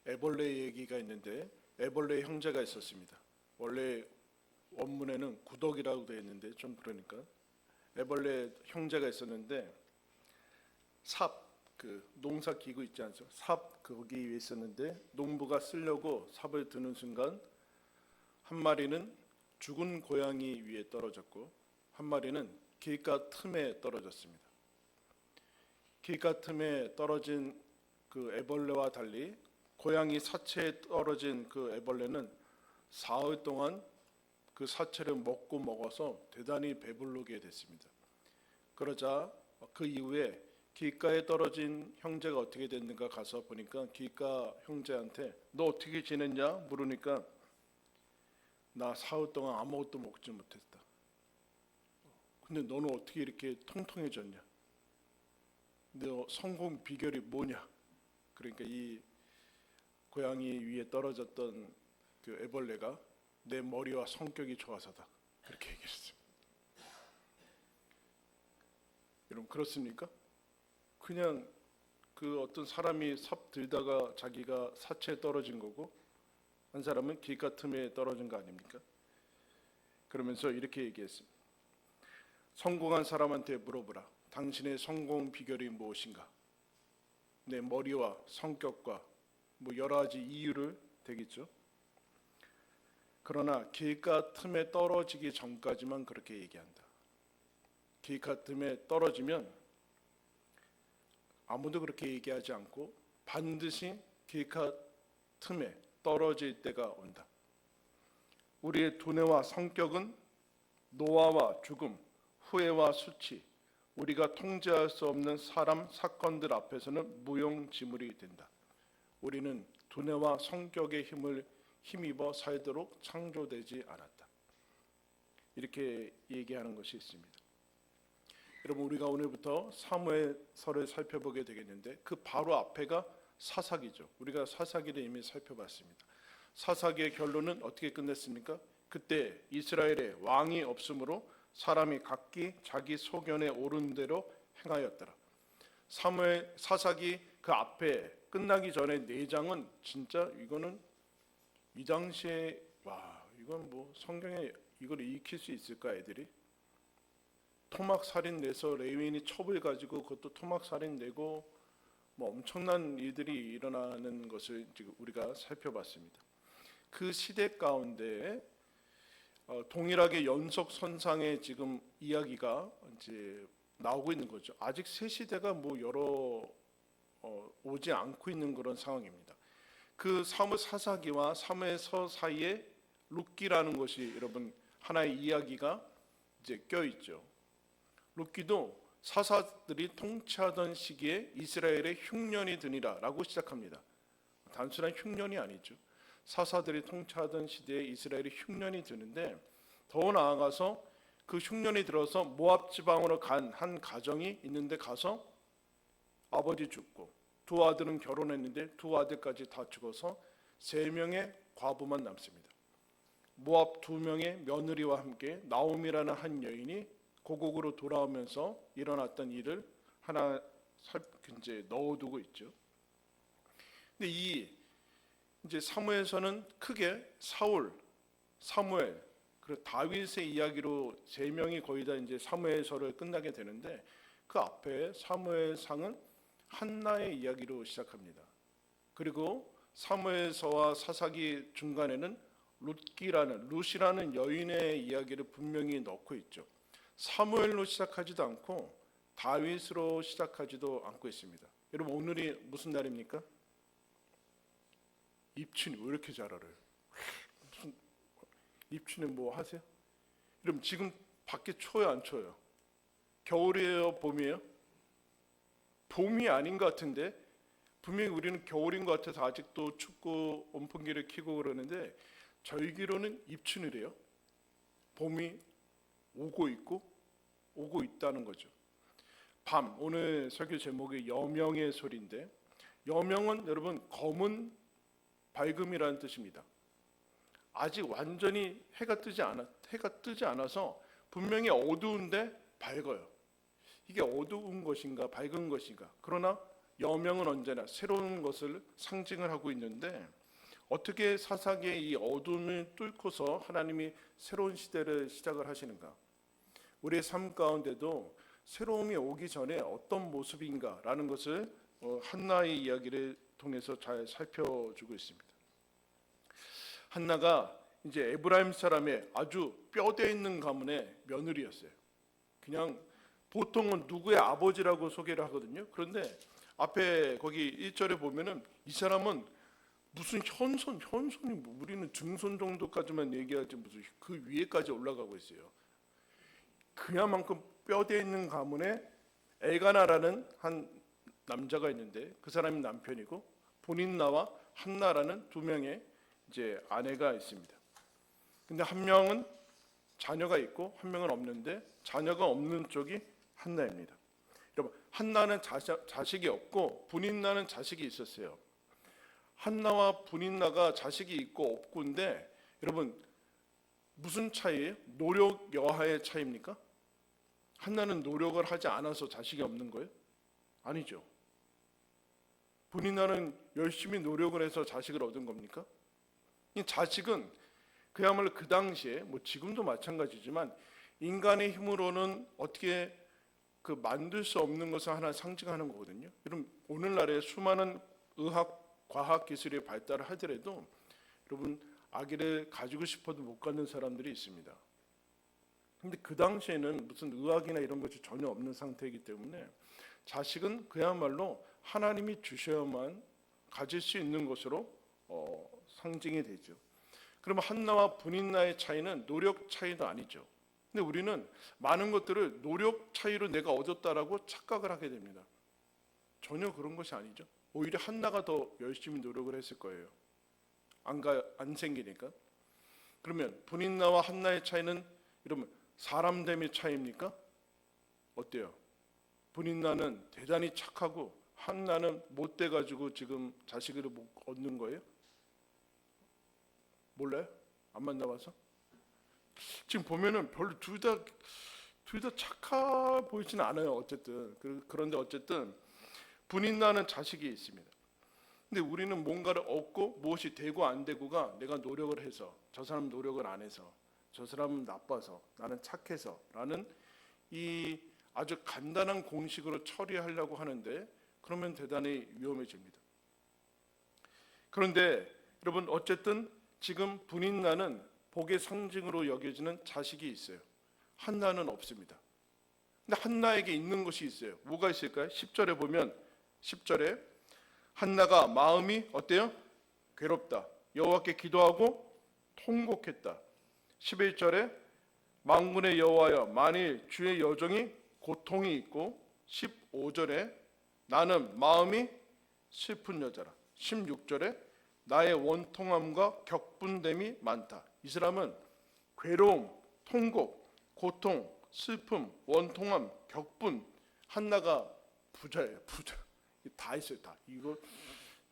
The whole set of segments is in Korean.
애벌레 얘기가 있는데 애벌레 형제가 있었습니다. 원래 원문에는 구덕이라고 되어 있는데 좀 그러니까 애벌레 형제가 있었는데 삽, 그 농사 기구 있지 않죠? 삽 거기 위에 있었는데 농부가 쓰려고 삽을 드는 순간 한 마리는 죽은 고양이 위에 떨어졌고 한 마리는 길가 틈에 떨어졌습니다. 길가 틈에 떨어진 그 애벌레와 달리 고양이 사체에 떨어진 그 애벌레는 사흘 동안 그 사체를 먹고 먹어서 대단히 배부르게 됐습니다. 그러자 그 이후에 길가에 떨어진 형제가 어떻게 됐는가 가서 보니까 길가 형제한테 너 어떻게 지냈냐 물으니까 나 사흘 동안 아무것도 먹지 못했다. 근데 너는 어떻게 이렇게 통통해졌냐? 너 성공 비결이 뭐냐? 그러니까 이 고양이 위에 떨어졌던 그 애벌레가 내 머리와 성격이 좋아서다. 그렇게 얘기했습니다. 여러분 그렇습니까? 그냥 그 어떤 사람이 삽 들다가 자기가 사체에 떨어진 거고 한 사람은 길가 틈에 떨어진 거 아닙니까? 그러면서 이렇게 얘기했습니다. 성공한 사람한테 물어보라. 당신의 성공 비결이 무엇인가? 내 머리와 성격과 뭐 여러 가지 이유를 대겠죠. 그러나 길가 틈에 떨어지기 전까지만 그렇게 얘기한다. 길가 틈에 떨어지면 아무도 그렇게 얘기하지 않고 반드시 길가 틈에 떨어질 때가 온다. 우리의 두뇌와 성격은 노화와 죽음, 후회와 수치, 우리가 통제할 수 없는 사람, 사건들 앞에서는 무용지물이 된다. 우리는 두뇌와 성격의 힘을 힘입어 살도록 창조되지 않았다. 이렇게 얘기하는 것이 있습니다. 여러분 우리가 오늘부터 사무엘서를 살펴보게 되겠는데 그 바로 앞에가 사사기죠. 우리가 사사기를 이미 살펴봤습니다. 사사기의 결론은 어떻게 끝냈습니까? 그때 이스라엘에 왕이 없으므로 사람이 각기 자기 소견에 오른 대로 행하였더라. 사무엘 사사기 그 앞에 끝나기 전에 4장은 진짜 이거는 이 당시에 와 이건 뭐 성경에 이걸 익힐 수 있을까 애들이? 토막 살인 내서 레위인이 첩을 가지고 그것도 토막 살인 내고 뭐 엄청난 일들이 일어나는 것을 지금 우리가 살펴봤습니다. 그 시대 가운데 동일하게 연속선상에 지금 이야기가 이제 나오고 있는 거죠. 아직 새 시대가 뭐 여러 오지 않고 있는 그런 상황입니다. 그 사사기와 사무엘서 사이에 룻기라는 것이 여러분 하나의 이야기가 이제 껴 있죠. 룻기도 사사들이 통치하던 시기에 이스라엘의 흉년이 드니라라고 시작합니다. 단순한 흉년이 아니죠. 사사들이 통치하던 시대에 이스라엘의 흉년이 드는데 더 나아가서 그 흉년이 들어서 모압 지방으로 간 한 가정이 있는데 가서 아버지 죽고 두 아들은 결혼했는데 두 아들까지 다 죽어서 3명의 과부만 남습니다. 모압 2명의 며느리와 함께 나옴이라는 한 여인이 고국으로 돌아오면서 일어났던 일을 하나 이제 넣어두고 있죠. 근데 이제 사무엘서는 크게 사울, 사무엘, 그리고 다윗의 이야기로 3명이 거의 다 이제 사무엘서를 끝나게 되는데 그 앞에 사무엘상은 한나의 이야기로 시작합니다. 그리고 사무엘서와 사사기 중간에는 룻이라는 여인의 이야기를 분명히 넣고 있죠. 사무엘로 시작하지도 않고 다윗으로 시작하지도 않고 있습니다. 여러분 오늘이 무슨 날입니까? 입춘이 왜 이렇게 잘 알아요? 무슨 입춘에 뭐 하세요? 여러분 지금 밖에 추워요 안 추워요? 겨울이에요 봄이에요? 봄이 아닌 것 같은데 분명히 우리는 겨울인 것 같아서 아직도 춥고 온풍기를 켜고 그러는데 절기로는 입춘이래요. 봄이 오고 있고 오고 있다는 거죠. 밤, 오늘 설교 제목이 여명의 소리인데 여명은 여러분 검은 밝음이라는 뜻입니다. 아직 완전히 해가 뜨지 않아서 분명히 어두운데 밝아요. 이게 어두운 것인가 밝은 것인가? 그러나 여명은 언제나 새로운 것을 상징을 하고 있는데 어떻게 사사기의 이 어둠을 뚫고서 하나님이 새로운 시대를 시작을 하시는가? 우리의 삶 가운데도 새로움이 오기 전에 어떤 모습인가라는 것을 한나의 이야기를 통해서 잘 살펴주고 있습니다. 한나가 이제 에브라임 사람의 아주 뼈대 있는 가문의 며느리였어요. 그냥 보통은 누구의 아버지라고 소개를 하거든요. 그런데 앞에 거기 1절에 보면은 이 사람은 무슨 현손이 우리는 증손 정도까지만 얘기하지 무슨 그 위에까지 올라가고 있어요. 그야만큼 뼈대 있는 가문에 엘가나라는 한 남자가 있는데 그 사람이 남편이고 본인나와 한나라는 두 명의 이제 아내가 있습니다. 근데 한 명은 자녀가 있고 한 명은 없는데 자녀가 없는 쪽이 한나입니다. 여러분, 한나는 자식이 없고 분인나는 자식이 있었어요. 한나와 분인나가 자식이 있고 없고인데 여러분 무슨 차이예요? 노력 여하의 차이입니까? 한나는 노력을 하지 않아서 자식이 없는 거예요? 아니죠. 분인나는 열심히 노력을 해서 자식을 얻은 겁니까? 이 자식은 그야말로 그 당시에 뭐 지금도 마찬가지지만 인간의 힘으로는 어떻게 그 만들 수 없는 것을 하나 상징하는 거거든요. 여러분 오늘날에 수많은 의학, 과학 기술이 발달을 하더라도 여러분 아기를 가지고 싶어도 못 갖는 사람들이 있습니다. 근데 그 당시에는 무슨 의학이나 이런 것이 전혀 없는 상태이기 때문에 자식은 그야말로 하나님이 주셔야만 가질 수 있는 것으로 상징이 되죠. 그러면 한나와 분인나의 차이는 노력 차이도 아니죠. 근데 우리는 많은 것들을 노력 차이로 내가 얻었다라고 착각을 하게 됩니다. 전혀 그런 것이 아니죠. 오히려 한나가 더 열심히 노력을 했을 거예요. 안 생기니까. 그러면 분인나와 한나의 차이는 여러분 사람됨의 차이입니까? 어때요? 분인나는 대단히 착하고 한나는 못돼 가지고 지금 자식을 못 얻는 거예요? 몰라요? 안 만나봐서? 지금 보면은 별로 둘 다 착해 보이지는 않아요. 어쨌든 그런데 어쨌든 분인나는 자식이 있습니다. 근데 우리는 뭔가를 얻고 무엇이 되고 안 되고가 내가 노력을 해서 저 사람 노력을 안 해서 저 사람은 나빠서 나는 착해서라는 이 아주 간단한 공식으로 처리하려고 하는데 그러면 대단히 위험해집니다. 그런데 여러분 어쨌든 지금 분인나는 복의 상징으로 여겨지는 자식이 있어요. 한나는 없습니다. 근데 한나에게 있는 것이 있어요. 뭐가 있을까요? 10절에 보면 10절에 한나가 마음이 어때요? 괴롭다. 여호와께 기도하고 통곡했다. 11절에 만군의 여호와여 만일 주의 여종이 고통이 있고 15절에 나는 마음이 슬픈 여자라. 16절에 나의 원통함과 격분됨이 많다. 이 사람은 괴로움, 통곡, 고통, 슬픔, 원통함, 격분. 한나가 부자예요. 부자. 다 있어요. 다. 이거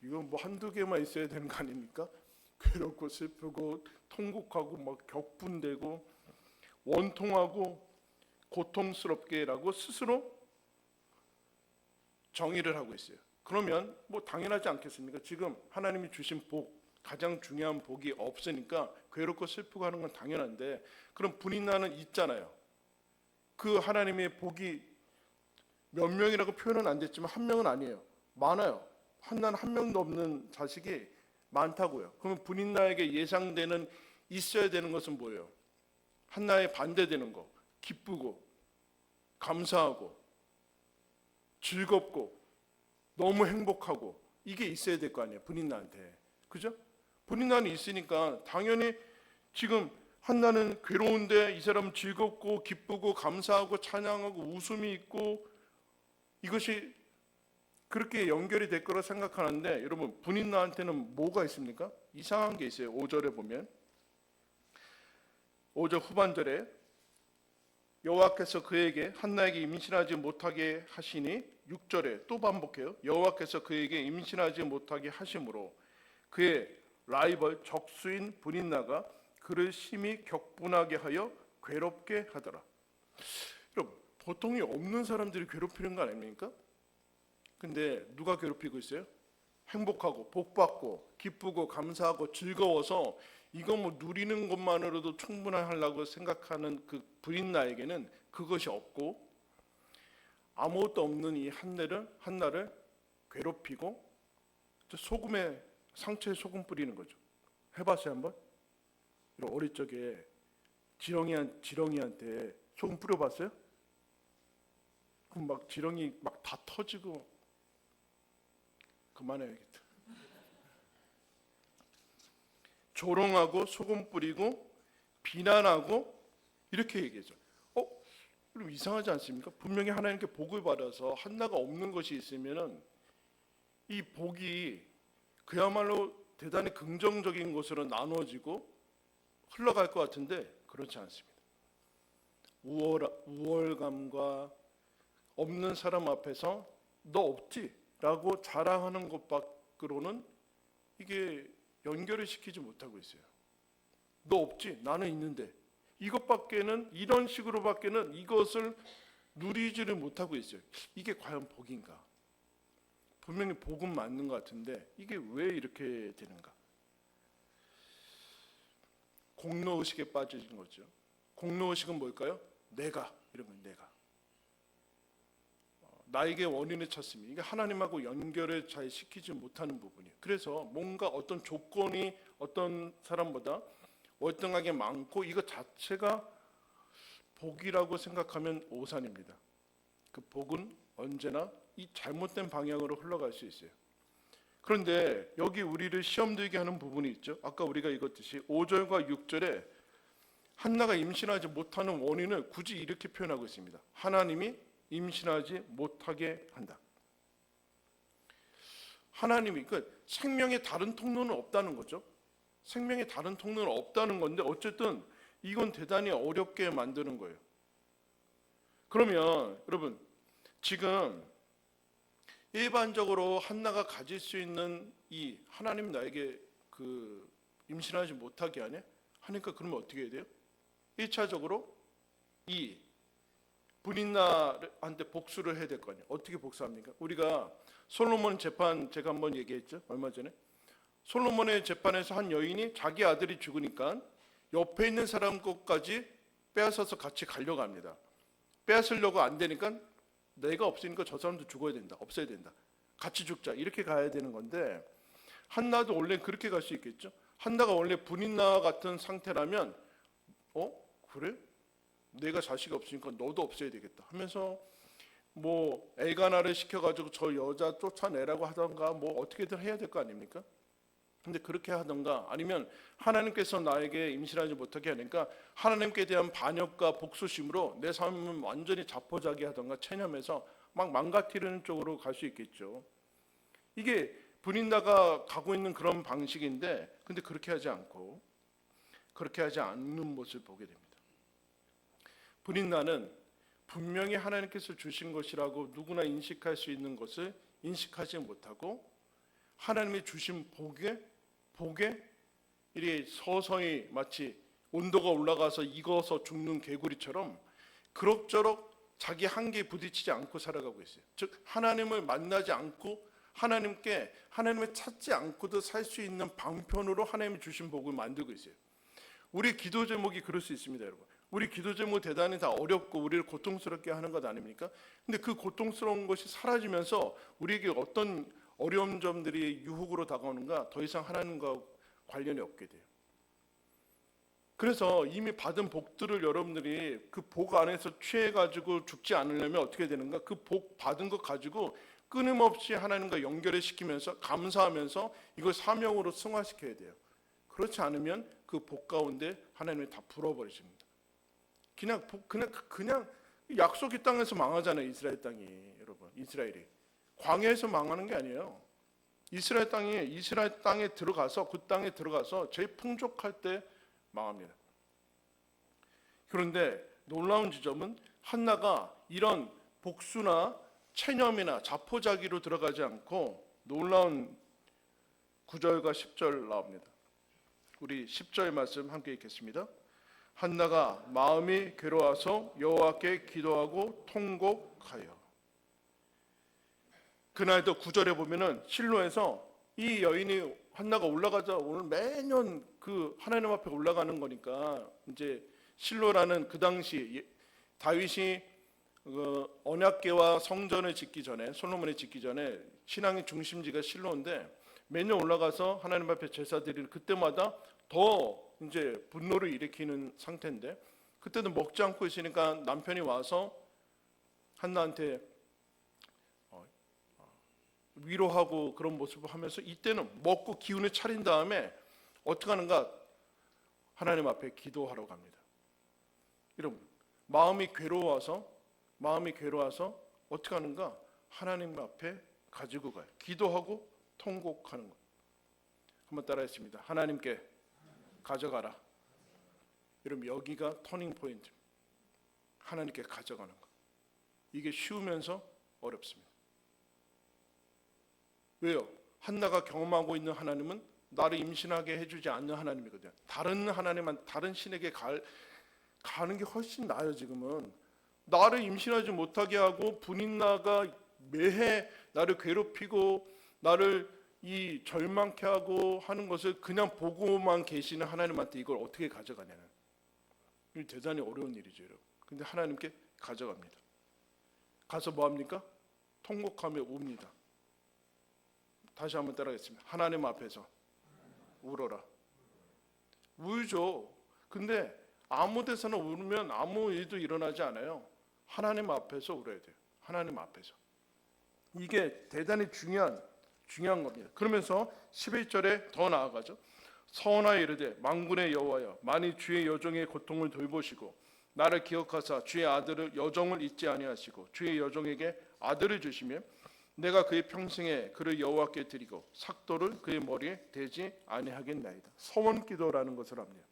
뭐 한두 개만 있어야 되는 거 아닙니까? 괴롭고 슬프고 통곡하고 막 격분되고 원통하고 고통스럽게라고 스스로 정의를 하고 있어요. 그러면 뭐 당연하지 않겠습니까? 지금 하나님이 주신 복, 가장 중요한 복이 없으니까 괴롭고 슬프고 하는 건 당연한데 그럼 분인나는 있잖아요. 그 하나님의 복이 몇 명이라고 표현은 안 됐지만 한 명은 아니에요. 많아요. 한나는 한 명도 없는 자식이 많다고요. 그러면 분인나에게 예상되는 있어야 되는 것은 뭐예요? 한나에 반대되는 거, 기쁘고 감사하고 즐겁고 너무 행복하고 이게 있어야 될 거 아니에요. 분인나한테. 그죠? 분인나는 있으니까 당연히 지금 한나는 괴로운데 이 사람은 즐겁고 기쁘고 감사하고 찬양하고 웃음이 있고 이것이 그렇게 연결이 될 거라 생각하는데 여러분 분인나한테는 뭐가 있습니까? 이상한 게 있어요. 5절에 보면 5절 후반절에 여호와께서 그에게 한나에게 임신하지 못하게 하시니 6절에 또 반복해요. 여호와께서 그에게 임신하지 못하게 하심으로 그의 라이벌 적수인 분인나가 그를 심히 격분하게 하여 괴롭게 하더라. 여러분 보통이 없는 사람들이 괴롭히는 거 아닙니까? 근데 누가 괴롭히고 있어요? 행복하고 복받고 기쁘고 감사하고 즐거워서 이거 뭐 누리는 것만으로도 충분하려고 생각하는 그 브린나에게는 그것이 없고 아무것도 없는 이 한나를 괴롭히고 소금에 상처에 소금 뿌리는 거죠. 해봤어요 한번? 이런 어릴 적에 지렁이한테 소금 뿌려봤어요? 그럼 막 지렁이 막 다 터지고 그만해야겠다. 조롱하고 소금 뿌리고 비난하고 이렇게 얘기하죠. 그럼 이상하지 않습니까? 분명히 하나님께 복을 받아서 한나가 없는 것이 있으면은 이 복이 그야말로 대단히 긍정적인 것으로 나눠지고 흘러갈 것 같은데 그렇지 않습니다. 우월감과 없는 사람 앞에서 너 없지? 라고 자랑하는 것 밖으로는 이게 연결을 시키지 못하고 있어요. 너 없지? 나는 있는데. 이것밖에는 이런 식으로밖에는 이것을 누리지를 못하고 있어요. 이게 과연 복인가? 분명히 복은 맞는 것 같은데 이게 왜 이렇게 되는가? 공로의식에 빠진 거죠. 공로의식은 뭘까요? 내가 이런 건 내가. 나에게 원인을 찾습니다. 이게 하나님하고 연결을 잘 시키지 못하는 부분이에요. 그래서 뭔가 어떤 조건이 어떤 사람보다 월등하게 많고 이것 자체가 복이라고 생각하면 오산입니다. 그 복은 언제나 이 잘못된 방향으로 흘러갈 수 있어요. 그런데 여기 우리를 시험 들게 하는 부분이 있죠. 아까 우리가 읽었듯이 5절과 6절에 한나가 임신하지 못하는 원인을 굳이 이렇게 표현하고 있습니다. 하나님이 임신하지 못하게 한다. 하나님이 생명의 다른 통로는 없다는 거죠. 생명의 다른 통로는 없다는 건데 어쨌든 이건 대단히 어렵게 만드는 거예요. 그러면 여러분 지금 일반적으로 한나가 가질 수 있는 이 하나님 나에게 그 임신하지 못하게 하네? 하니까 그러면 어떻게 해야 돼요? 1차적으로 이 브린나한테 복수를 해야 될 거 아니에요. 어떻게 복수합니까? 우리가 솔로몬 재판 제가 한번 얘기했죠. 얼마 전에. 솔로몬의 재판에서 한 여인이 자기 아들이 죽으니까 옆에 있는 사람 것까지 빼앗아서 같이 가려고 합니다. 빼앗으려고 안 되니까 내가 없으니까 저 사람도 죽어야 된다. 없어야 된다. 같이 죽자. 이렇게 가야 되는 건데 한나도 원래 그렇게 갈 수 있겠죠. 한나가 원래 브린나 같은 상태라면 그래? 내가 자식이 없으니까 너도 없어야 되겠다 하면서 뭐 엘가나를 시켜가지고 저 여자 쫓아내라고 하던가 뭐 어떻게든 해야 될 거 아닙니까? 근데 그렇게 하던가 아니면 하나님께서 나에게 임신하지 못하게 하니까 하나님께 대한 반역과 복수심으로 내 삶을 완전히 자포자기하던가 체념해서 막 망가뜨리는 쪽으로 갈 수 있겠죠. 이게 브린다가 가고 있는 그런 방식인데 근데 그렇게 하지 않는 모습을 보게 됩니다. 브린다는 분명히 하나님께서 주신 것이라고 누구나 인식할 수 있는 것을 인식하지 못하고 하나님이 주신 복에 이리 서서히 마치 온도가 올라가서 익어서 죽는 개구리처럼 그럭저럭 자기 한계에 부딪히지 않고 살아가고 있어요. 즉 하나님을 만나지 않고 하나님을 찾지 않고도 살 수 있는 방편으로 하나님이 주신 복을 만들고 있어요. 우리 기도 제목이 그럴 수 있습니다, 여러분. 우리 기도 제목 대단히 다 어렵고 우리를 고통스럽게 하는 것 아닙니까? 근데 그 고통스러운 것이 사라지면서 우리에게 어떤 어려운 점들이 유혹으로 다가오는가 더 이상 하나님과 관련이 없게 돼요. 그래서 이미 받은 복들을 여러분들이 그 복 안에서 취해가지고 죽지 않으려면 어떻게 되는가? 그 복 받은 것 가지고 끊임없이 하나님과 연결을 시키면서 감사하면서 이걸 사명으로 승화시켜야 돼요. 그렇지 않으면 그 복 가운데 하나님이 다 불어버리십니다. 그냥 약속의 땅에서 망하잖아요. 이스라엘 땅이 여러분 이스라엘이 광야에서 망하는 게 아니에요. 이스라엘 땅에 들어가서 그 땅에 들어가서 제일 풍족할 때 망합니다. 그런데 놀라운 지점은 한나가 이런 복수나 체념이나 자포자기로 들어가지 않고 놀라운 9절과 10절 나옵니다. 우리 10절 말씀 함께 읽겠습니다. 한나가 마음이 괴로워서 여호와께 기도하고 통곡하여 그날도 9절에 보면은 실로에서 이 여인이 한나가 올라가자 오늘 매년 그 하나님 앞에 올라가는 거니까 이제 실로라는 그 당시 다윗이 언약궤와 성전을 짓기 전에 솔로몬이 짓기 전에 신앙의 중심지가 실로인데 매년 올라가서 하나님 앞에 제사 드리는 그때마다 더 이제 분노를 일으키는 상태인데 그때도 먹지 않고 있으니까 남편이 와서 한나한테 위로하고 그런 모습을 하면서 이때는 먹고 기운을 차린 다음에 어떻게 하는가 하나님 앞에 기도하러 갑니다. 여러분 마음이 괴로워서 어떻게 하는가 하나님 앞에 가지고 가요. 기도하고 통곡하는 거. 한번 따라했습니다. 하나님께 가져가라. 여러분 여기가 터닝 포인트. 하나님께 가져가는 거. 이게 쉬우면서 어렵습니다. 왜요? 한나가 경험하고 있는 하나님은 나를 임신하게 해주지 않는 하나님이거든요. 다른 하나님한 다른 신에게 가는 게 훨씬 나아요. 지금은 나를 임신하지 못하게 하고 분인나가 매해 나를 괴롭히고 나를 이 절망케 하고 하는 것을 그냥 보고만 계시는 하나님한테 이걸 어떻게 가져가냐는 이 대단히 어려운 일이죠, 여러분. 근데 하나님께 가져갑니다. 가서 뭐 합니까? 통곡하며 웁니다. 다시 한번 따라하겠습니다. 하나님 앞에서 울어라. 울죠. 근데 아무 데서나 울면 아무 일도 일어나지 않아요. 하나님 앞에서 울어야 돼요. 하나님 앞에서. 이게 대단히 중요한 겁니다. 그러면서 11절에 더 나아가죠. 서원하여 이르되 만군의 여호와여 만일 주의 여종의 고통을 돌보시고 나를 기억하사 주의 아들을 여종을 잊지 아니하시고 주의 여종에게 아들을 주시면 내가 그의 평생에 그를 여호와께 드리고 삭도를 그의 머리에 대지 아니하겠나이다. 서원 기도라는 것을 합니다.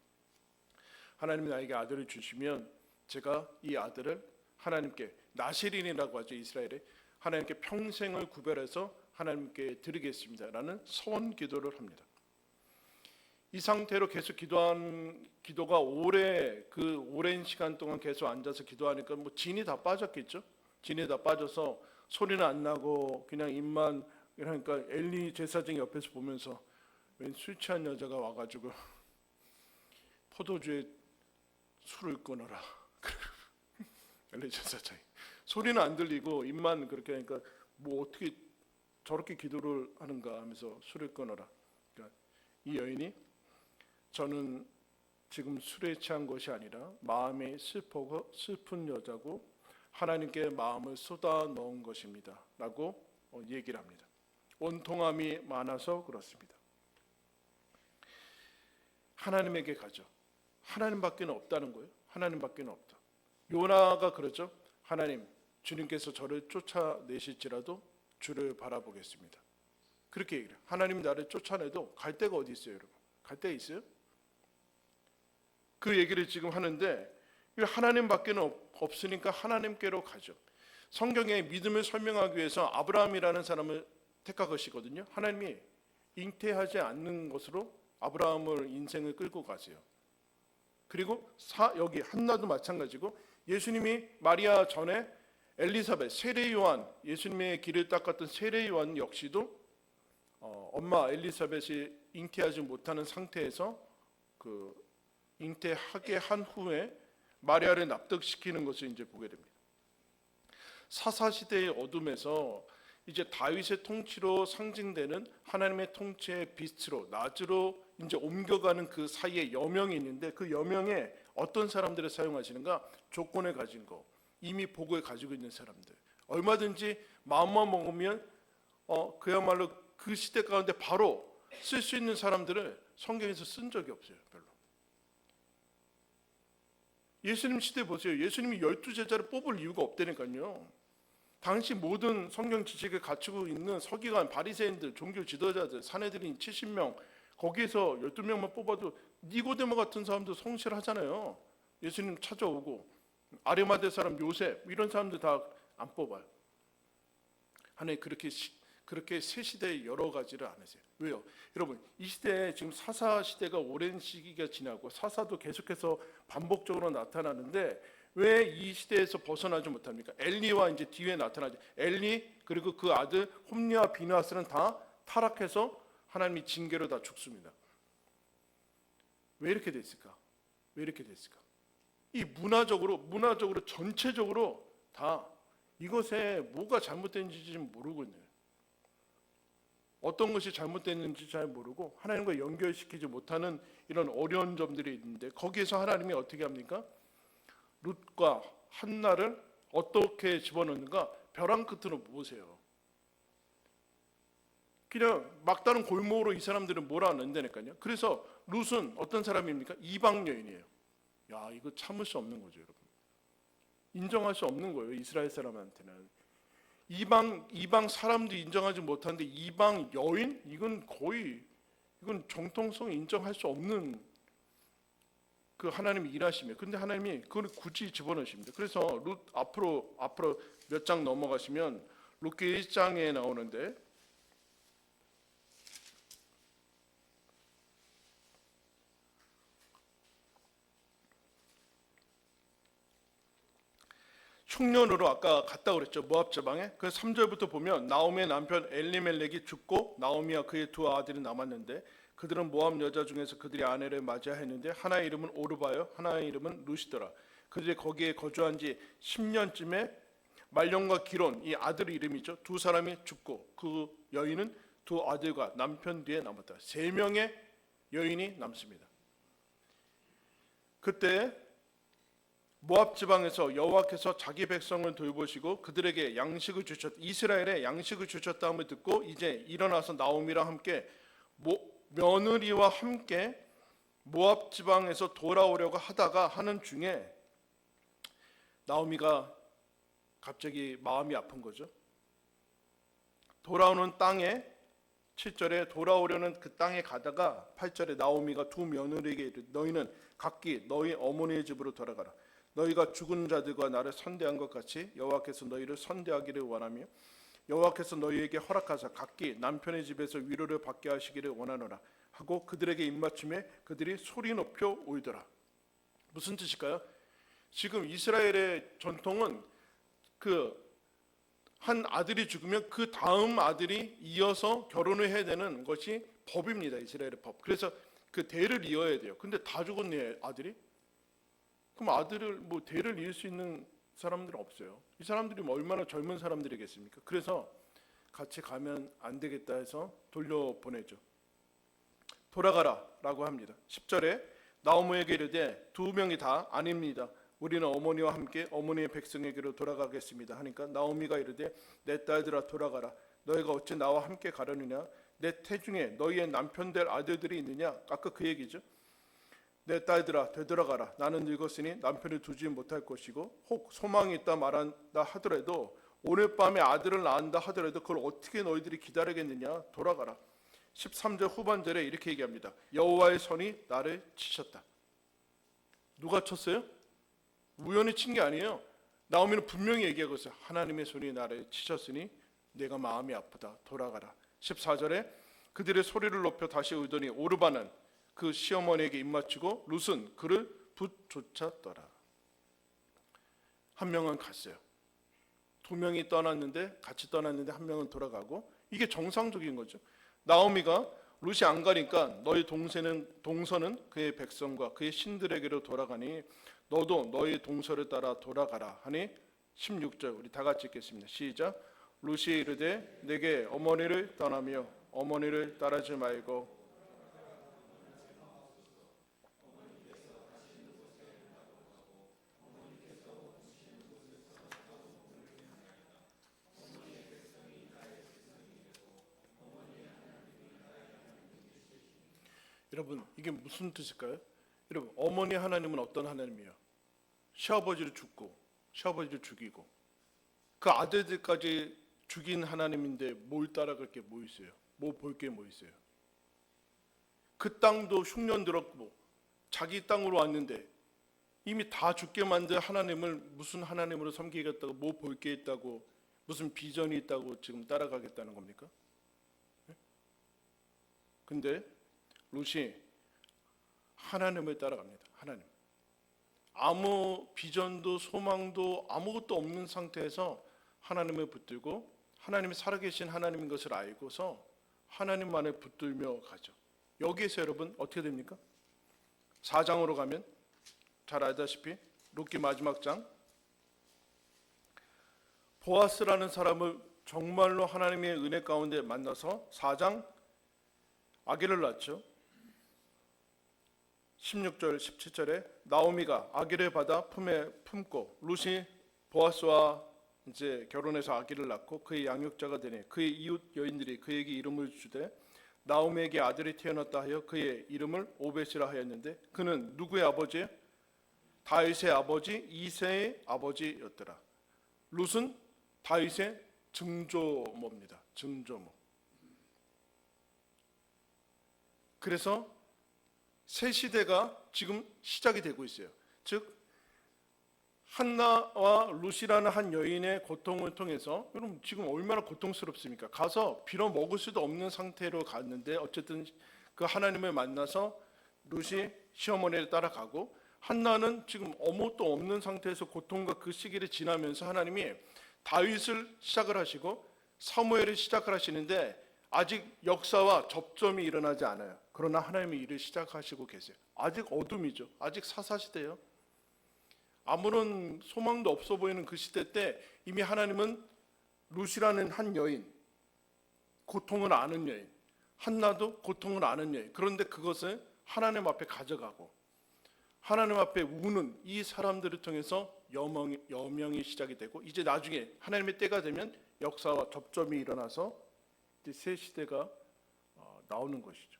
하나님이 나에게 아들을 주시면 제가 이 아들을 하나님께 나시린이라고 하죠. 이스라엘에 하나님께 평생을 구별해서 하나님께 드리겠습니다라는 서원 기도를 합니다. 이 상태로 계속 기도한 기도가 오랜 시간 동안 계속 앉아서 기도하니까 뭐 진이 다 빠졌겠죠. 진이 다 빠져서 소리는 안 나고 그냥 입만 그러니까 엘리 제사장 옆에서 보면서 웬 술 취한 여자가 와가지고 포도주에 술을 끊어라. 엘리 제사장이 소리는 안 들리고 입만 그렇게 하니까 뭐 어떻게 저렇게 기도를 하는가 하면서 술을 끊어라. 그러니까 이 여인이 저는 지금 술에 취한 것이 아니라 마음이 슬픈 여자고 하나님께 마음을 쏟아 넣은 것입니다 라고 얘기를 합니다. 원통함이 많아서 그렇습니다. 하나님에게 가죠. 하나님밖에 없다는 거예요. 하나님밖에 없다. 요나가 그러죠. 하나님 주님께서 저를 쫓아내실지라도 주를 바라보겠습니다. 그렇게 얘기해요. 하나님 나를 쫓아내도 갈 데가 어디 있어요, 여러분? 갈 데 있어요? 그 얘기를 지금 하는데 하나님밖에 없으니까 하나님께로 가죠. 성경에 믿음을 설명하기 위해서 아브라함이라는 사람을 택하시거든요. 하나님이 잉태하지 않는 것으로 아브라함을 인생을 끌고 가세요. 그리고 여기 한나도 마찬가지고 예수님이 마리아 전에 엘리사벳 세례 요한 예수님의 길을 닦았던 세례 요한 역시도 엄마 엘리사벳이 잉태하지 못하는 상태에서 그 잉태하게 한 후에 마리아를 납득시키는 것을 이제 보게 됩니다. 사사시대의 어둠에서 이제 다윗의 통치로 상징되는 하나님의 통치의 빛으로 낮으로 이제 옮겨가는 그 사이에 여명이 있는데 그 여명에 어떤 사람들을 사용하시는가? 조건을 가진 거, 이미 복을 가지고 있는 사람들, 얼마든지 마음만 먹으면 그야말로 그 시대 가운데 바로 쓸 수 있는 사람들을 성경에서 쓴 적이 없어요. 별로. 예수님 시대 보세요. 예수님이 12제자를 뽑을 이유가 없다니까요. 당시 모든 성경 지식을 갖추고 있는 서기관, 바리새인들, 종교 지도자들, 산헤드린 70명 거기에서 12명만 뽑아도 니고데모 같은 사람도 성실하잖아요. 예수님 찾아오고 아리마대 사람 요셉 이런 사람들 다 안 뽑아요. 하나님 그렇게 새 시대에 여러 가지를 안 하세요. 왜요? 여러분 이 시대에 지금 사사 시대가 오랜 시기가 지나고 사사도 계속해서 반복적으로 나타나는데 왜 이 시대에서 벗어나지 못합니까? 엘리와 이제 뒤에 나타나죠. 엘리 그리고 그 아들 홈리와 비느하스는 다 타락해서 하나님이 징계로 다 죽습니다. 왜 이렇게 됐을까? 왜 이렇게 됐을까? 이 문화적으로 전체적으로 다 이것에 뭐가 잘못된지 지금 모르고 있네요. 어떤 것이 잘못됐는지 잘 모르고 하나님과 연결시키지 못하는 이런 어려운 점들이 있는데, 거기에서 하나님이 어떻게 합니까? 룻과 한나를 어떻게 집어넣는가? 벼랑 끝으로 모으세요. 그냥 막다른 골목으로 이 사람들은 몰아넣는다니까요. 그래서 룻은 어떤 사람입니까? 이방 여인이에요. 야, 이거 참을 수 없는 거죠, 여러분. 인정할 수 없는 거예요, 이스라엘 사람한테는. 이방 사람도 인정하지 못하는데 이방 여인? 이건 정통성 인정할 수 없는 그 하나님이 일하시며, 근데 하나님이 그걸 굳이 집어넣으십니다. 그래서 룻 앞으로 몇 장 넘어가시면 룻기 1장에 나오는데, 흉년으로 아까 갔다 그랬죠, 모압 지방에. 그 3절부터 보면 나오미의 남편 엘리멜렉이 죽고 나오미와 그의 두 아들이 남았는데, 그들은 모압 여자 중에서 그들의 아내를 맞이하였는데 하나의 이름은 오르바요, 하나의 이름은 룻이더라. 그들이 거기에 거주한 지 10년쯤에 말론과 기론, 이 아들 이름이죠, 두 사람이 죽고 그 여인은 두 아들과 남편 뒤에 남았다. 3명의 여인이 남습니다. 그때 모압 지방에서 여호와께서 자기 백성을 돌보시고 그들에게 양식을 주셨, 이스라엘에 양식을 주셨다음을 듣고 이제 일어나서 나오미랑 함께 며느리와 함께 모압 지방에서 돌아오려고 하다가 하는 중에 나오미가 갑자기 마음이 아픈 거죠. 돌아오는 땅에 7절에 돌아오려는 그 땅에 가다가 8절에 나오미가 두 며느리에게 이르되 너희는 각기 너희 어머니의 집으로 돌아가라. 너희가 죽은 자들과 나를 선대한 것 같이 여호와께서 너희를 선대하기를 원하며 여호와께서 너희에게 허락하사 각기 남편의 집에서 위로를 받게 하시기를 원하노라 하고 그들에게 입맞춤에 그들이 소리 높여 울더라. 무슨 뜻일까요? 지금 이스라엘의 전통은 그 한 아들이 죽으면 그 다음 아들이 이어서 결혼을 해야 되는 것이 법입니다. 이스라엘의 법. 그래서 그 대를 이어야 돼요. 근데 다 죽었네, 아들이. 그럼 아들을 대를 이을 수 있는 사람들은 없어요. 이 사람들이 얼마나 젊은 사람들이겠습니까? 그래서 같이 가면 안 되겠다 해서 돌려보내죠. 돌아가라라고 합니다. 10절에 나오미에게 이르되 두 명이 다 아닙니다. 우리는 어머니와 함께 어머니의 백성에게로 돌아가겠습니다 하니까 나오미가 이르되 내 딸들아 돌아가라. 너희가 어찌 나와 함께 가려느냐? 내 태중에 너희의 남편 될 아들들이 있느냐? 아까 그 얘기죠. 내 딸들아 되돌아가라. 나는 늙었으니 남편을 두지 못할 것이고 혹 소망이 있다 말한다 하더라도 오늘 밤에 아들을 낳는다 하더라도 그걸 어떻게 너희들이 기다리겠느냐? 돌아가라. 13절 후반절에 이렇게 얘기합니다. 여호와의 손이 나를 치셨다. 누가 쳤어요? 우연히 친 게 아니에요. 나오미는 분명히 얘기하고 있어요. 하나님의 손이 나를 치셨으니 내가 마음이 아프다. 돌아가라. 14절에 그들의 소리를 높여 다시 울더니 오르바는 그 시어머니에게 입맞추고 룻은 그를 붙조쳤더라. 한 명은 갔어요. 두 명이 같이 떠났는데 한 명은 돌아가고, 이게 정상적인 거죠. 나오미가 룻이 안 가니까 너희 동서는 그의 백성과 그의 신들에게로 돌아가니 너도 너희 동서를 따라 돌아가라 하니 16절 우리 다 같이 읽겠습니다. 시작. 룻이 이르되 내게 어머니를 떠나며 어머니를 따르지 말고 여러분 이게 무슨 뜻일까요? 여러분 어머니 하나님은 어떤 하나님이에요? 시아버지를 죽이고 그 아들들까지 죽인 하나님인데 뭘 따라갈 게 뭐 있어요? 뭐 볼 게 뭐 있어요? 그 땅도 흉년 들었고 자기 땅으로 왔는데 이미 다 죽게 만든 하나님을 무슨 하나님으로 섬기겠다고, 뭐 볼 게 있다고, 무슨 비전이 있다고 지금 따라가겠다는 겁니까? 근데 룻이 하나님을 따라갑니다. 아무 비전도 소망도 아무것도 없는 상태에서 하나님을 붙들고 하나님이 살아계신 하나님인 것을 알고서 하나님만을 붙들며 가죠. 여기에서 여러분 어떻게 됩니까? 4장으로 가면 잘 알다시피 룻기 마지막 장, 보아스라는 사람을 정말로 하나님의 은혜 가운데 만나서 4장 아기를 낳죠. 16절 17절에 나오미가 아기를 받아 품에 품고 룻이 보아스와 이제 결혼해서 아기를 낳고 그의 양육자가 되니 그의 이웃 여인들이 그에게 이름을 주되 나오미에게 아들이 태어났다 하여 그의 이름을 오벳이라 하였는데 그는 누구의 아버지예요? 다윗의 아버지 이새의 아버지였더라. 룻은 다윗의 증조모입니다. 증조모. 그래서 새 시대가 지금 시작이 되고 있어요. 즉 한나와 룻이라는 한 여인의 고통을 통해서, 여러분 지금 얼마나 고통스럽습니까? 가서 빌어 먹을 수도 없는 상태로 갔는데 어쨌든 그 하나님을 만나서 룻이 시어머니를 따라가고, 한나는 지금 아무것도 없는 상태에서 고통과 그 시기를 지나면서 하나님이 다윗을 시작을 하시고 사무엘을 시작을 하시는데 아직 역사와 접점이 일어나지 않아요. 그러나 하나님이 일을 시작하시고 계세요. 아직 어둠이죠. 아직 사사시대예요. 아무런 소망도 없어 보이는 그 시대 때 이미 하나님은 룻이라는 한 여인, 고통을 아는 여인, 한나도 고통을 아는 여인, 그런데 그것을 하나님 앞에 가져가고 하나님 앞에 우는 이 사람들을 통해서 여명이 시작이 되고, 이제 나중에 하나님의 때가 되면 역사와 접점이 일어나서 이제 새 시대가 나오는 것이죠.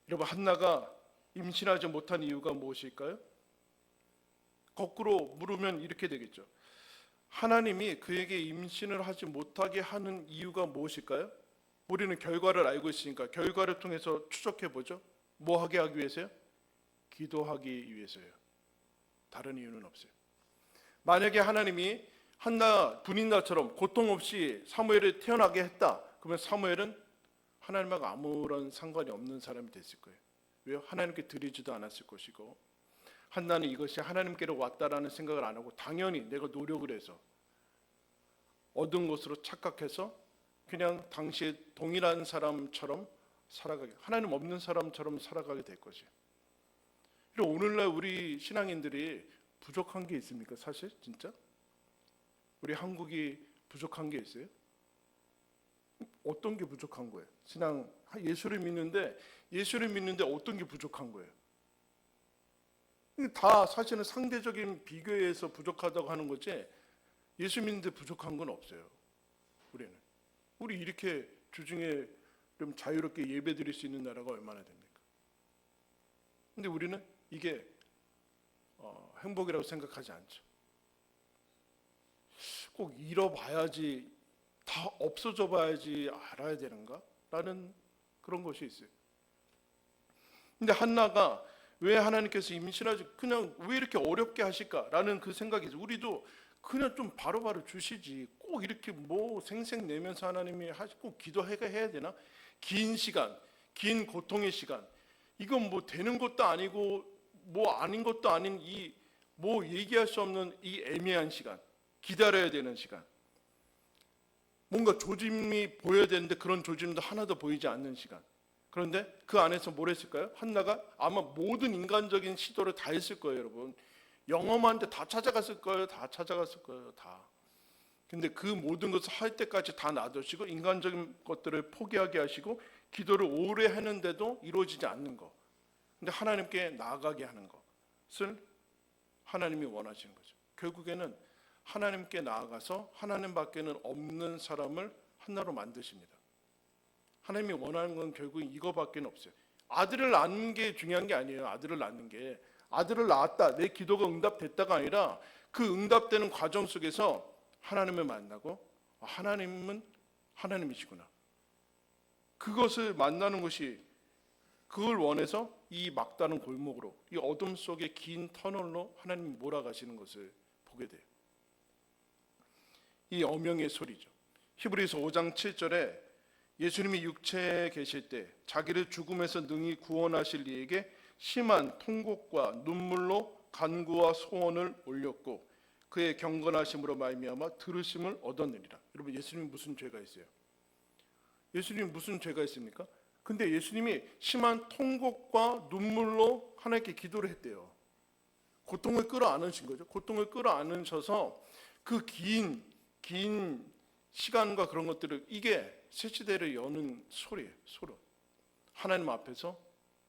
여러분, 한나가 임신하지 못한 이유가 무엇일까요? 거꾸로 물으면 이렇게 되겠죠. 하나님이 그에게 임신을 하지 못하게 하는 이유가 무엇일까요? 우리는 결과를 알고 있으니까 결과를 통해서 추적해 보죠. 뭐 하게 하기 위해서요? 기도하기 위해서요. 다른 이유는 없어요. 만약에 하나님이 한나 분인나처럼 고통 없이 사무엘을 태어나게 했다, 그러면 사무엘은 하나님하고 아무런 상관이 없는 사람이 됐을 거예요. 왜요? 하나님께 드리지도 않았을 것이고, 한나는 이것이 하나님께로 왔다라는 생각을 안 하고 당연히 내가 노력을 해서 얻은 것으로 착각해서 그냥 당시에 동일한 사람처럼 살아가게, 하나님 없는 사람처럼 살아가게 될 것이에요. 오늘날 우리 신앙인들이 부족한 게 있습니까? 사실 진짜 우리 한국이 부족한 게 있어요? 어떤 게 부족한 거예요? 신앙, 예수를 믿는데 어떤 게 부족한 거예요? 다 사실은 상대적인 비교에서 부족하다고 하는 거지, 예수 믿는데 부족한 건 없어요. 우리 이렇게 주중에 좀 자유롭게 예배 드릴 수 있는 나라가 얼마나 됩니까? 근데 우리는 이게 행복이라고 생각하지 않죠. 꼭 잃어봐야지, 다 없어져 봐야지 알아야 되는가? 라는 그런 것이 있어요. 근데 한나가 왜 하나님께서 임신하지 그냥 왜 이렇게 어렵게 하실까라는 그 생각이 있어요. 우리도 그냥 좀 바로바로 주시지, 꼭 이렇게 뭐 생색 내면서 하나님이 꼭 기도해야 되나? 긴 시간, 긴 고통의 시간, 이건 뭐 되는 것도 아니고 뭐 아닌 것도 아닌 이 뭐 얘기할 수 없는 이 애매한 시간, 기다려야 되는 시간, 뭔가 조짐이 보여야 되는데 그런 조짐도 하나도 보이지 않는 시간. 그런데 그 안에서 뭘 했을까요? 한나가 아마 모든 인간적인 시도를 다 했을 거예요, 여러분. 영험한데 다 찾아갔을 거예요. 다. 근데 그 모든 것을 할 때까지 다 놔두시고 인간적인 것들을 포기하게 하시고 기도를 오래 했는데도 이루어지지 않는 거. 근데 하나님께 나아가게 하는 것을 하나님이 원하시는 거죠. 결국에는 하나님께 나아가서 하나님밖에는 없는 사람을 한나로 만드십니다. 하나님이 원하는 건 결국 이거밖에 없어요. 아들을 낳는 게 중요한 게 아니에요. 아들을 낳았다, 내 기도가 응답됐다가 아니라 그 응답되는 과정 속에서 하나님을 만나고 하나님은 하나님이시구나, 그것을 만나는 것이, 그걸 원해서 이 막다른 골목으로, 이 어둠 속의 긴 터널로 하나님이 몰아가시는 것을 보게 돼요. 이 어명의 소리죠. 히브리서 5장 7절에 예수님이 육체에 계실 때 자기를 죽음에서 능히 구원하실 이에게 심한 통곡과 눈물로 간구와 소원을 올렸고 그의 경건하심으로 말미암아 들으심을 얻었느니라. 여러분, 예수님 무슨 죄가 있어요? 예수님 무슨 죄가 있습니까? 근데 예수님이 심한 통곡과 눈물로 하나님께 기도를 했대요. 고통을 끌어안으신 거죠. 고통을 끌어안으셔서 그 긴 시간과 그런 것들을, 이게 새 시대를 여는 소리예요. 소리. 하나님 앞에서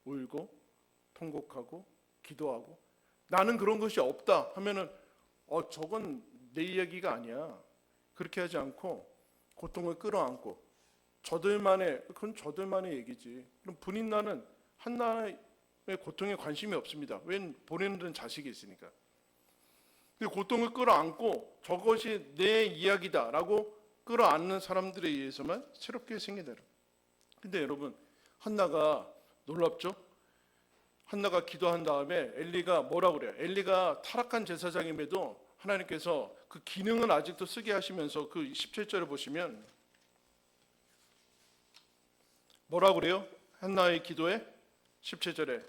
울고 통곡하고 기도하고, 나는 그런 것이 없다 하면은 저건 내 이야기가 아니야. 그렇게 하지 않고 고통을 끌어안고, 그건 저들만의 얘기지. 그럼 분인나는 한나의 고통에 관심이 없습니다. 웬 보내는 자식이 있으니까. 근데 고통을 끌어안고 저것이 내 이야기다라고 끌어안는 사람들에 의해서만 새롭게 생기더라. 근데 여러분, 한나가 놀랍죠? 한나가 기도한 다음에 엘리가 뭐라고 그래요? 엘리가 타락한 제사장임에도 하나님께서 그 기능은 아직도 쓰게 하시면서 그 17절을 보시면 뭐라고 그래요? 한나의 기도에 17절에,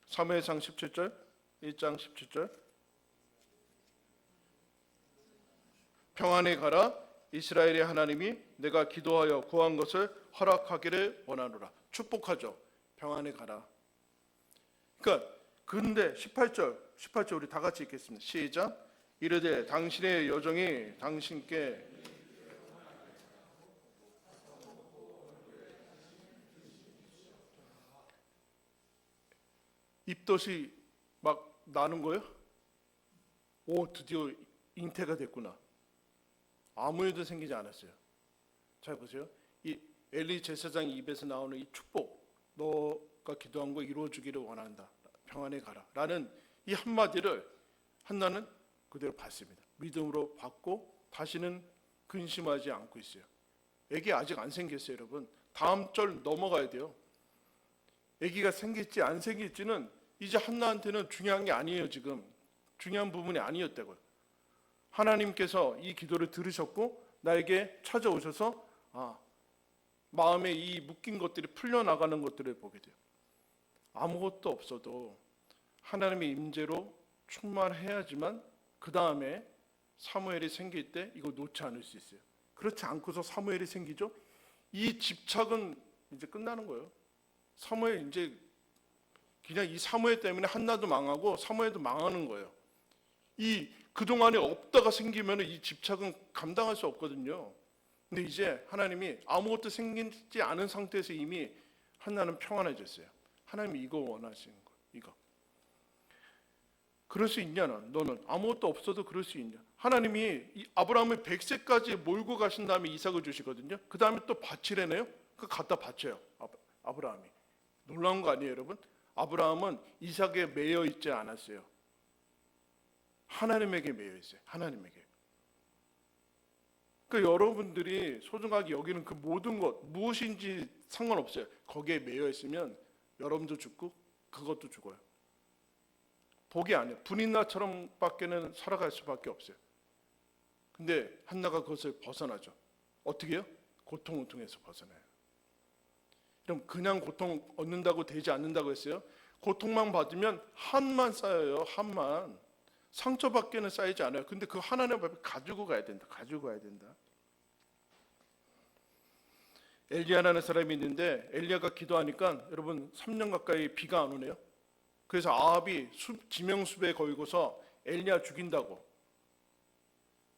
사무엘상 17절, 1장 17절, 평안에 가라, 이스라엘의 하나님이 내가 기도하여 구한 것을 허락하기를 원하노라. 축복하죠. 평안에 가라. 그러니까 근데 18절 우리 다 같이 읽겠습니다. 시작. 이르되 당신의 여종이 당신께 입덧이 막 나는 거예요? 오, 드디어 잉태가 됐구나. 아무 일도 생기지 않았어요. 잘 보세요. 이 엘리 제사장 입에서 나오는 이 축복, 너가 기도한 거 이루어주기를 원한다. 평안에 가라. 라는 이 한마디를 한나는 그대로 받습니다. 믿음으로 받고 다시는 근심하지 않고 있어요. 애기 아직 안 생겼어요, 여러분. 다음 절 넘어가야 돼요. 애기가 생길지 안 생길지는 이제 한나한테는 중요한 게 아니에요. 지금 중요한 부분이 아니었다고요. 하나님께서 이 기도를 들으셨고 나에게 찾아오셔서 마음에 이 묶인 것들이 풀려나가는 것들을 보게 돼요. 아무것도 없어도 하나님의 임재로 충만해야지만 그 다음에 사무엘이 생길 때 이거 놓지 않을 수 있어요. 그렇지 않고서 사무엘이 생기죠. 이 집착은 이제 끝나는 거예요. 사무엘, 이제 그냥 이 사무엘 때문에 한나도 망하고 사무엘도 망하는 거예요. 이 그동안에 없다가 생기면 이 집착은 감당할 수 없거든요. 근데 이제 하나님이 아무것도 생기지 않은 상태에서 이미 한나는 평안해졌어요. 하나님이 이거 원하시는 거예요. 이거. 그럴 수 있냐? 너는 아무것도 없어도 그럴 수 있냐? 하나님이 아브라함을 100세까지 몰고 가신 다음에 이삭을 주시거든요. 그 다음에 또 바치래네요. 그 갖다 바쳐요. 아브라함이. 놀라운 거 아니에요, 여러분? 아브라함은 이삭에 매여 있지 않았어요. 하나님에게 매여 있어요. 하나님에게. 그러니까 여러분들이 소중하게 여기는 그 모든 것 무엇인지 상관없어요. 거기에 매여 있으면 여러분도 죽고 그것도 죽어요. 복이 아니에요. 분인나처럼 밖에는 살아갈 수밖에 없어요. 근데 한나가 그것을 벗어나죠. 어떻게 해요? 고통을 통해서 벗어나요. 그럼 그냥 고통 얻는다고 되지 않는다고 했어요. 고통만 받으면 한만 쌓여요. 한만. 상처밖에는 쌓이지 않아요. 근데 그 하나님 앞에 가지고 가야 된다. 가지고 가야 된다. 엘리야라는 사람이 있는데 엘리야가 기도하니까 여러분 3년 가까이 비가 안 오네요. 그래서 아합이 지명수배에 걸고서 엘리야 죽인다고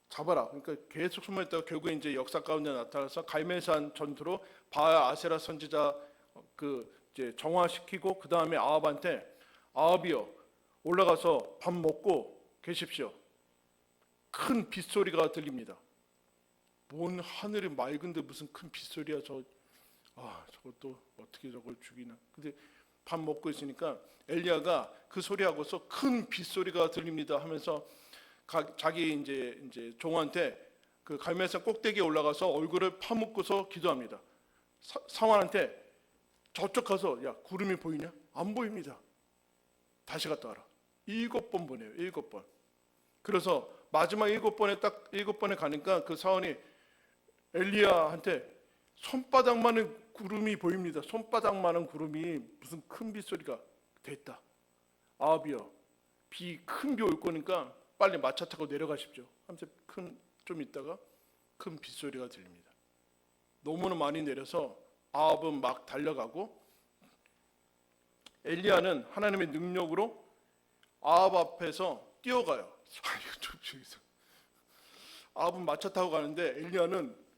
잡아라. 그러니까 계속 숨어있다가 결국에 이제 역사 가운데 나타나서 갈멜산 전투로 바알 아세라 선지자 이제 정화시키고 그 다음에 아합한테 아합이여 올라가서 밥 먹고 계십시오. 큰 빗소리가 들립니다. 뭔 하늘이 맑은데 무슨 큰 빗소리야. 저것도 어떻게 저걸 죽이나. 근데 밥 먹고 있으니까 엘리야가 그 소리하고서 큰 빗소리가 들립니다 하면서 자기 이제 종한테 그 갈멜산 꼭대기에 올라가서 얼굴을 파묻고서 기도합니다. 사환한테 저쪽 가서 야 구름이 보이냐? 안 보입니다. 다시 갔다 와라. 7번 보내요. 7번. 그래서 마지막 7번에 가니까 그 사원이 엘리야한테 손바닥만한 구름이 보입니다. 손바닥만한 구름이 무슨 큰 빗소리가 됐다. 아합이여, 큰 비 올 거니까 빨리 마차 타고 내려가십시오 하면서 좀 있다가 큰 빗소리가 들립니다. 너무나 많이 내려서 아합은 막 달려가고, 엘리야는 하나님의 능력으로 아합 앞에서 뛰어가요. 아합은 마차 타고 가는데 엘리야는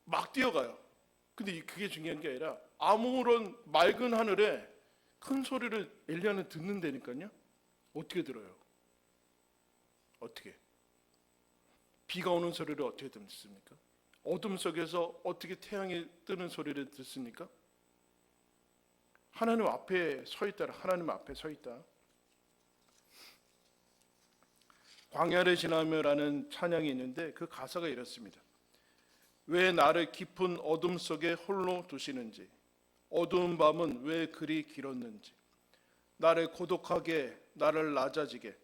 막 뛰어가요. 근데 그게 중요한 게 아니라 아무런 맑은 하늘에 큰 소리를 엘리야는 듣는다니까요. 어떻게 들어요? 어떻게? 비가 오는 소리를 어떻게 듣습니까? 어둠 속에서 어떻게 태양이 뜨는 소리를 듣습니까? 하나님 앞에 서 있다. 하나님 앞에 서 있다. 광야를 지나며라는 찬양이 있는데 그 가사가 이렇습니다. 왜 나를 깊은 어둠 속에 홀로 두시는지, 어두운 밤은 왜 그리 길었는지, 나를 고독하게, 나를 낮아지게,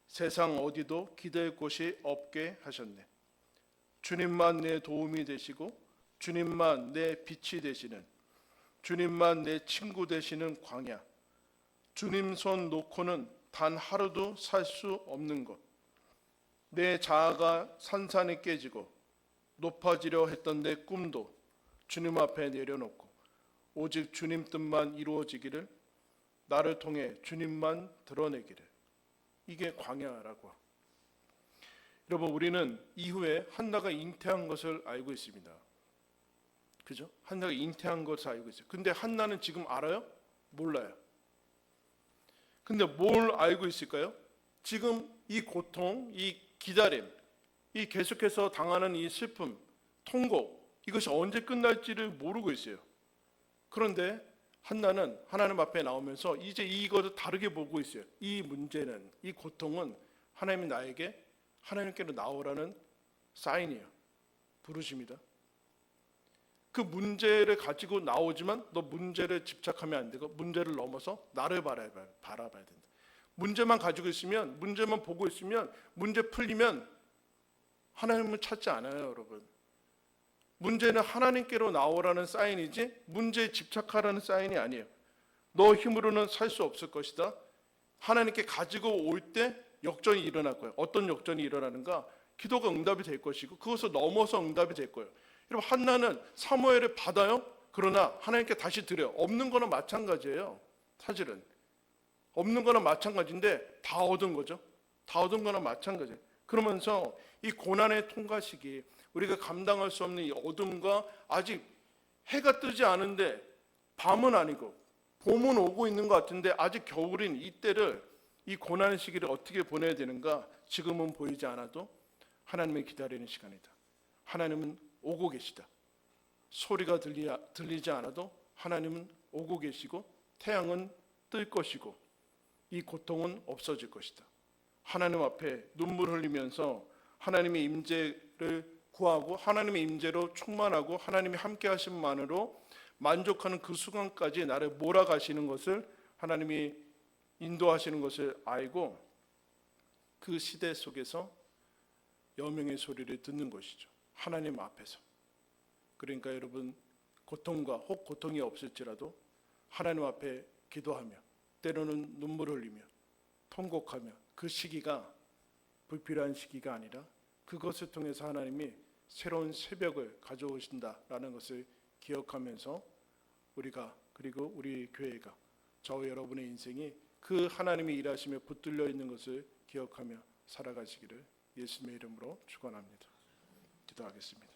세상 어디도 기댈 곳이 없게 하셨네. 주님만 내 도움이 되시고, 주님만 내 빛이 되시는, 주님만 내 친구 되시는 광야, 주님 손 놓고는 단 하루도 살 수 없는 것, 내 자아가 산산이 깨지고 높아지려 했던 내 꿈도 주님 앞에 내려놓고 오직 주님 뜻만 이루어지기를, 나를 통해 주님만 드러내기를. 이게 광야라고. 여러분, 우리는 이후에 한나가 잉태한 것을 알고 있습니다. 그죠? 한나가 잉태한 것을 알고 있어요. 근데 한나는 지금 알아요? 몰라요. 근데 뭘 알고 있을까요? 지금 이 고통, 이 기다림, 이 계속해서 당하는 이 슬픔, 통곡, 이것이 언제 끝날지를 모르고 있어요. 그런데 한나는 하나님 앞에 나오면서 이제 이것을 다르게 보고 있어요. 이 문제는, 이 고통은 하나님이 나에게 하나님께로 나오라는 사인이에요. 부르십니다. 그 문제를 가지고 나오지만 너 문제를 집착하면 안 되고 문제를 넘어서 나를 바라봐야 된다. 문제만 가지고 있으면, 문제만 보고 있으면, 문제 풀리면 하나님을 찾지 않아요, 여러분. 문제는 하나님께로 나오라는 사인이지 문제에 집착하라는 사인이 아니에요. 너 힘으로는 살 수 없을 것이다. 하나님께 가지고 올 때 역전이 일어날 거예요. 어떤 역전이 일어나는가? 기도가 응답이 될 것이고 그것을 넘어서 응답이 될 거예요. 여러분, 한나는 사무엘을 받아요. 그러나 하나님께 다시 드려요. 없는 거나 마찬가지예요. 사실은 없는 거나 마찬가지인데 다 얻은 거죠. 다 얻은 거나 마찬가지예요. 그러면서 이 고난의 통과 시기, 우리가 감당할 수 없는 이 어둠과 아직 해가 뜨지 않은데 밤은 아니고 봄은 오고 있는 것 같은데 아직 겨울인 이때를, 이 고난의 시기를 어떻게 보내야 되는가? 지금은 보이지 않아도 하나님을 기다리는 시간이다. 하나님은 오고 계시다. 소리가 들리지 않아도 하나님은 오고 계시고 태양은 뜰 것이고 이 고통은 없어질 것이다. 하나님 앞에 눈물 흘리면서 하나님의 임재를 구하고 하나님의 임재로 충만하고 하나님이 함께 하심만으로 만족하는 그 순간까지 나를 몰아가시는 것을, 하나님이 인도하시는 것을 알고 그 시대 속에서 여명의 소리를 듣는 것이죠. 하나님 앞에서. 그러니까 여러분, 고통과 혹 고통이 없을지라도 하나님 앞에 기도하며 때로는 눈물을 흘리며 통곡하며 그 시기가 불필요한 시기가 아니라 그것을 통해서 하나님이 새로운 새벽을 가져오신다라는 것을 기억하면서 우리가, 그리고 우리 교회가, 저와 여러분의 인생이 그 하나님의 일하심에 붙들려 있는 것을 기억하며 살아가시기를 예수님의 이름으로 축원합니다. 기도하겠습니다.